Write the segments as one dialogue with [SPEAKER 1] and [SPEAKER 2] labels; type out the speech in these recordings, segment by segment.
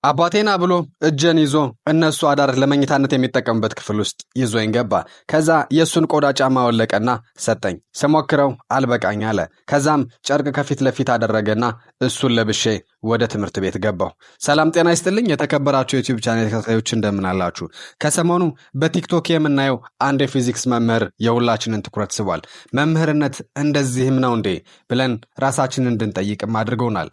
[SPEAKER 1] አባቴና ብሎ እጄን ይዞ እነሱ አዳር ለመኝታነት የሚጠቀሙበት ክፍል ውስጥ ይዞኝ ገባ። ከዛ የሱን ቆዳ ጫማ ወለቀና ሰጠኝ። ስሞክረው አልበቃኝ አለ። ከዛም ጨርቅ ከፊት ለፊት አደረገና እሱን ለብሼ ወደ ትምህርት ቤት ገባሁ። ሰላም ጤና ይስጥልኝ የተከበራችሁ የዩቲዩብ ቻናል ተከታታዮች እንደምን አላችሁ? ከሰሞኑ በቲክቶክ የምናየው አንድ የፊዚክስ መምህር የሁላችንን ትኩረት ስቧል። መምህርነት እንደዚህም ነው እንዴ ብለን ራሳችንን እንድንጠይቅም አድርገውናል።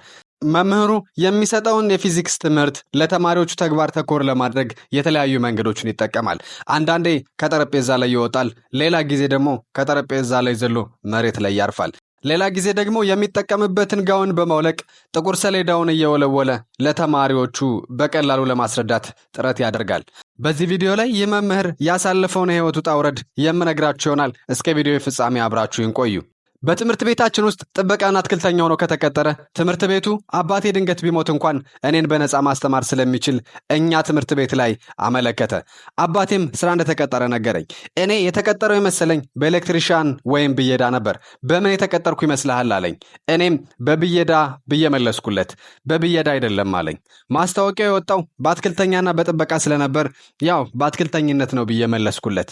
[SPEAKER 1] መምህሩ የሚሰጠውን የፊዚክስ ትምህርት ለተማሪዎቹ ተግባር ተኮር ለማድረግ የተለያዩ መንገዶችን ይጠቀማል። አንዳንዴ ከጠረጴዛ ላይ ይወጣል፣ ሌላ ጊዜ ደግሞ ከጠረጴዛ ላይ ዘሎ መሬት ላይ ያርፋል። ሌላ ጊዜ ደግሞ የሚጠቀምበትን ጋውን በማውለቅ ጥቁር ሰሌዳውን እየወለወለ ለተማሪዎቹ በቀላሉ ለማስረዳት ጥረት ያደርጋል። በዚህ ቪዲዮ ላይ ይህ መምህር ያሳለፈውን የህይወት ውጣ ውረድ የምነግራችሁ ይሆናል። እስከ ቪዲዮ ፍጻሜ አብራችሁን ቆዩ። በትምህርት ቤታችን ውስጥ ጥበቃና አትክልተኛ ሆኖ ከተቀጠረ ትምህርት ቤቱ አባቴ ድንገት ቢሞት እንኳን እኔን በነፃ ማስተማር ስለሚችል እኛ ትምህርት ቤት ላይ አመለከተ። አባቴም ስራ እንደተቀጠረ ነገረኝ። እኔ የተቀጠረው የመሰለኝ በኤሌክትሪሻን ወይም ብየዳ ነበር። በምን የተቀጠርኩ ይመስልሃል አለኝ። እኔም በብየዳ ብዬ መለስኩለት። በብየዳ አይደለም አለኝ። ማስታወቂያው የወጣው በአትክልተኛና በጥበቃ ስለነበር ያው በአትክልተኝነት ነው ብዬ መለስኩለት።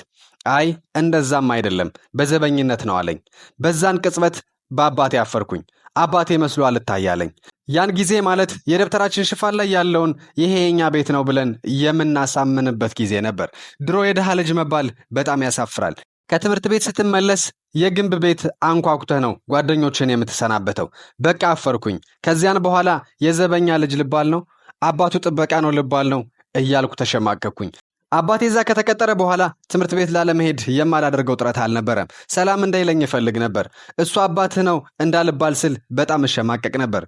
[SPEAKER 1] አይ እንደዛም አይደለም በዘበኝነት ነው አለኝ። በዛን ቅጽበት በአባቴ አፈርኩኝ። አባቴ መስሎ አልታያለኝ። ያን ጊዜ ማለት የደብተራችን ሽፋን ላይ ያለውን ይሄ የኛ ቤት ነው ብለን የምናሳምንበት ጊዜ ነበር። ድሮ የድሃ ልጅ መባል በጣም ያሳፍራል። ከትምህርት ቤት ስትመለስ የግንብ ቤት አንኳኩተህ ነው ጓደኞችን የምትሰናበተው። በቃ አፈርኩኝ። ከዚያን በኋላ የዘበኛ ልጅ ልባል ነው፣ አባቱ ጥበቃ ነው ልባል ነው እያልኩ ተሸማቀኩኝ። አባቴ እዛ ከተቀጠረ በኋላ ትምህርት ቤት ላለመሄድ የማላደርገው ጥረት አልነበረም። ሰላም እንዳይለኝ እፈልግ ነበር። እሱ አባትህ ነው እንዳልባል ስል በጣም እሸማቀቅ ነበር።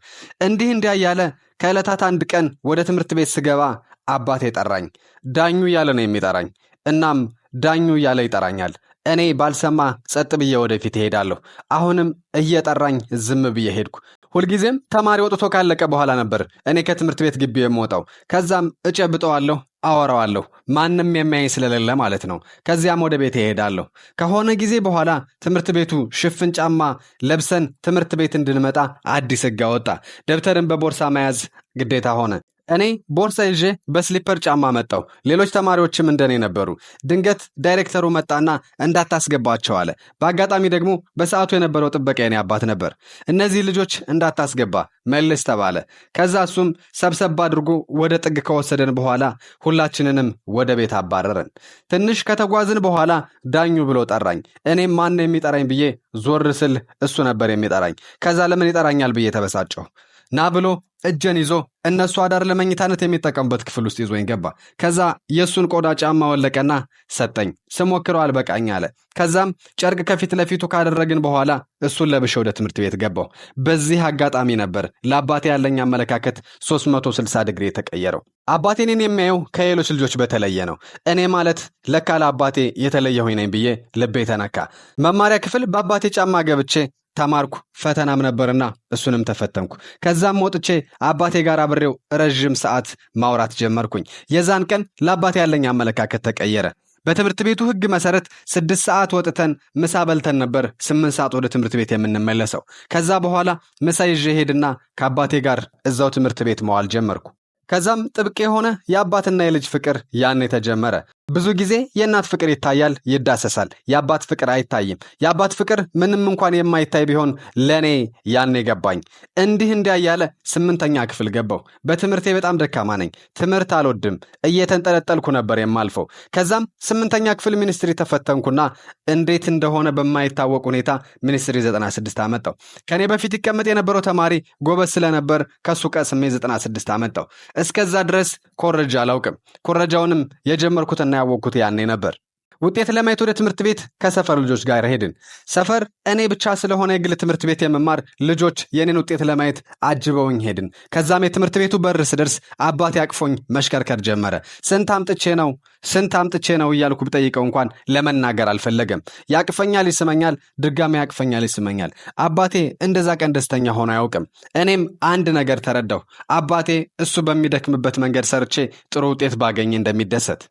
[SPEAKER 1] እንዲህ እንዲያ ያለ ከዕለታት አንድ ቀን ወደ ትምህርት ቤት ስገባ አባቴ ጠራኝ። ዳኙ እያለ ነው የሚጠራኝ። እናም ዳኙ እያለ ይጠራኛል። እኔ ባልሰማ ጸጥ ብዬ ወደፊት እሄዳለሁ። አሁንም እየጠራኝ ዝም ብዬ ሄድኩ። ሁልጊዜም ተማሪ ወጥቶ ካለቀ በኋላ ነበር እኔ ከትምህርት ቤት ግቢ የምወጣው። ከዛም እጨብጠዋለሁ፣ አወራዋለሁ፣ ማንም የሚያይ ስለሌለ ማለት ነው። ከዚያም ወደ ቤት እሄዳለሁ። ከሆነ ጊዜ በኋላ ትምህርት ቤቱ ሽፍን ጫማ ለብሰን ትምህርት ቤት እንድንመጣ አዲስ ሕግ አወጣ። ደብተርን በቦርሳ መያዝ ግዴታ ሆነ። እኔ ቦርሳ ይዤ በስሊፐር ጫማ መጣሁ። ሌሎች ተማሪዎችም እንደኔ ነበሩ። ድንገት ዳይሬክተሩ መጣና እንዳታስገባቸው አለ። በአጋጣሚ ደግሞ በሰዓቱ የነበረው ጥበቃ የኔ አባት ነበር። እነዚህ ልጆች እንዳታስገባ መልስ ተባለ። ከዛ እሱም ሰብሰብ አድርጎ ወደ ጥግ ከወሰደን በኋላ ሁላችንንም ወደ ቤት አባረረን። ትንሽ ከተጓዝን በኋላ ዳኙ ብሎ ጠራኝ። እኔም ማን የሚጠራኝ ብዬ ዞር ስል እሱ ነበር የሚጠራኝ። ከዛ ለምን ይጠራኛል ብዬ ተበሳጨሁ። ና ብሎ እጄን ይዞ እነሱ አዳር ለመኝታነት የሚጠቀሙበት ክፍል ውስጥ ይዞኝ ገባ። ከዛ የሱን ቆዳ ጫማ ወለቀና ሰጠኝ። ስሞክረው አልበቃኝ አለ። ከዛም ጨርቅ ከፊት ለፊቱ ካደረግን በኋላ እሱን ለብሼ ወደ ትምህርት ቤት ገባሁ። በዚህ አጋጣሚ ነበር ለአባቴ ያለኝ አመለካከት 360 ዲግሪ የተቀየረው። አባቴ እኔን የሚያየው ከሌሎች ልጆች በተለየ ነው። እኔ ማለት ለካ ለአባቴ የተለየ ሆኝ ነኝ ብዬ ልቤ ተነካ። መማሪያ ክፍል በአባቴ ጫማ ገብቼ ተማርኩ። ፈተናም ነበርና እሱንም ተፈተንኩ። ከዛም ወጥቼ አባቴ ጋር አብሬው ረዥም ሰዓት ማውራት ጀመርኩኝ። የዛን ቀን ለአባቴ ያለኝ አመለካከት ተቀየረ። በትምህርት ቤቱ ሕግ መሰረት 6 ሰዓት ወጥተን ምሳ በልተን ነበር 8 ሰዓት ወደ ትምህርት ቤት የምንመለሰው። ከዛ በኋላ ምሳ ይዤ ሄድና ከአባቴ ጋር እዛው ትምህርት ቤት መዋል ጀመርኩ። ከዛም ጥብቅ የሆነ የአባትና የልጅ ፍቅር ያኔ ተጀመረ። ብዙ ጊዜ የእናት ፍቅር ይታያል፣ ይዳሰሳል። የአባት ፍቅር አይታይም። የአባት ፍቅር ምንም እንኳን የማይታይ ቢሆን ለእኔ ያኔ ገባኝ። እንዲህ እንዲያ ያለ 8ኛ ክፍል ገባሁ። በትምህርቴ በጣም ደካማ ነኝ። ትምህርት አልወድም። እየተንጠለጠልኩ ነበር የማልፈው። ከዛም 8ኛ ክፍል ሚኒስትሪ ተፈተንኩና እንዴት እንደሆነ በማይታወቅ ሁኔታ ሚኒስትሪ 96 አመጣው። ከኔ በፊት ይቀመጥ የነበረው ተማሪ ጎበዝ ስለነበር ከሱ ቀስሜ 96 አመጣው። እስከዛ ድረስ ኮረጃ አላውቅም። ኮረጃውንም የጀመርኩትና ያወቅኩት ያኔ ነበር። ውጤት ለማየት ወደ ትምህርት ቤት ከሰፈር ልጆች ጋር ሄድን። ሰፈር እኔ ብቻ ስለሆነ የግል ትምህርት ቤት የመማር ልጆች የኔን ውጤት ለማየት አጅበውኝ ሄድን። ከዛም የትምህርት ቤቱ በር ስደርስ አባቴ አቅፎኝ መሽከርከር ጀመረ። ስንት አምጥቼ ነው እያልኩ ብጠይቀው እንኳን ለመናገር አልፈለገም። ያቅፈኛል፣ ይስመኛል፣ ድጋሚ ያቅፈኛል፣ ይስመኛል። አባቴ እንደዛ ቀን ደስተኛ ሆኖ አያውቅም። እኔም አንድ ነገር ተረዳሁ። አባቴ እሱ በሚደክምበት መንገድ ሰርቼ ጥሩ ውጤት ባገኘ እንደሚደሰት።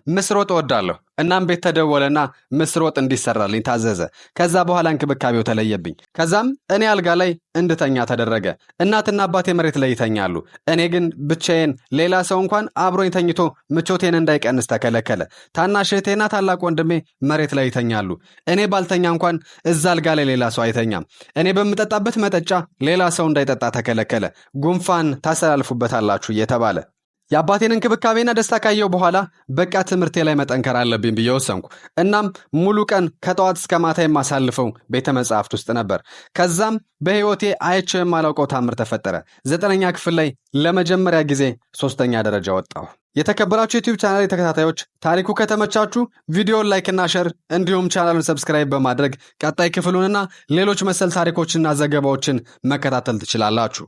[SPEAKER 1] ምስር ወጥ እወዳለሁ። እናም ቤት ተደወለና ምስር ወጥ እንዲሰራልኝ ታዘዘ። ከዛ በኋላ እንክብካቤው ተለየብኝ። ከዛም እኔ አልጋ ላይ እንድተኛ ተደረገ። እናትና አባቴ መሬት ላይ ይተኛሉ። እኔ ግን ብቻዬን፣ ሌላ ሰው እንኳን አብሮኝ ተኝቶ ምቾቴን እንዳይቀንስ ተከለከለ። ታናሽ እህቴና ታላቅ ወንድሜ መሬት ላይ ይተኛሉ። እኔ ባልተኛ እንኳን እዛ አልጋ ላይ ሌላ ሰው አይተኛም። እኔ በምጠጣበት መጠጫ ሌላ ሰው እንዳይጠጣ ተከለከለ። ጉንፋን ታስተላልፉበታላችሁ እየተባለ የአባቴን እንክብካቤና ደስታ ካየው በኋላ በቃ ትምህርቴ ላይ መጠንከር አለብኝ ብዬ ወሰንኩ። እናም ሙሉ ቀን ከጠዋት እስከ ማታ የማሳልፈው ቤተ መጻሕፍት ውስጥ ነበር። ከዛም በሕይወቴ አይቼው የማላውቀው ታምር ተፈጠረ። 9ኛ ክፍል ላይ ለመጀመሪያ ጊዜ 3ኛ ደረጃ ወጣሁ። የተከበራችሁ ዩቲዩብ ቻናል ተከታታዮች ታሪኩ ከተመቻችሁ ቪዲዮን ላይክና ሼር እንዲሁም ቻናሉን ሰብስክራይብ በማድረግ ቀጣይ ክፍሉንና ሌሎች መሰል ታሪኮችና ዘገባዎችን መከታተል ትችላላችሁ።